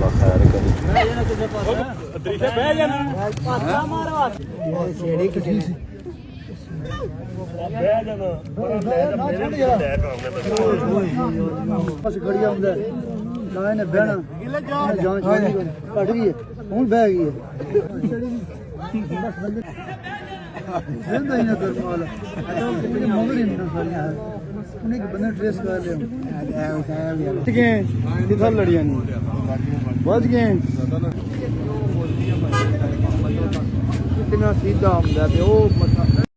ਅੱਲਾ ਖੈਰ ਕਰੇ ਦਰੀਸ਼ਾ ਬਹਿ ਜਾਣਾ ਪਾਸਾ ਮਾਰਵਾ ਛੇੜੀ ਕਿੱਥੇ ਬਹਿ ਜਾਣਾ ਬਸ ਖੜੀਆ ਹੁੰਦਾ ਨਾ ਇਹਨੇ ਬਹਿਣਾ ਜਾਨ ਛੱਡੀ ਘਟ ਗਈ ਹੁਣ ਬਹਿ ਗਈ ਬਸ ਬੰਦੇ ਰਹਿੰਦਾ ਹੀ ਨਾ ਕਰ ਮਾਲ ਕਿਤੇ ਮੰਗਣੀ ਨਾ ਸਾਰੀਆਂ ਉਹਨੇ ਕਿ ਬੰਦਾ ਟ੍ਰੇਸ ਕਰ ਲਿਆ ਕਿ ਕਿੱਥੇ ਲੜੀਆਂ ਨਹੀਂ ਬਚ ਗਏ ਕਿੰਨਾ ਸਿੱਧਾ ਹੁੰਦਾ ਤੇ ਉਹ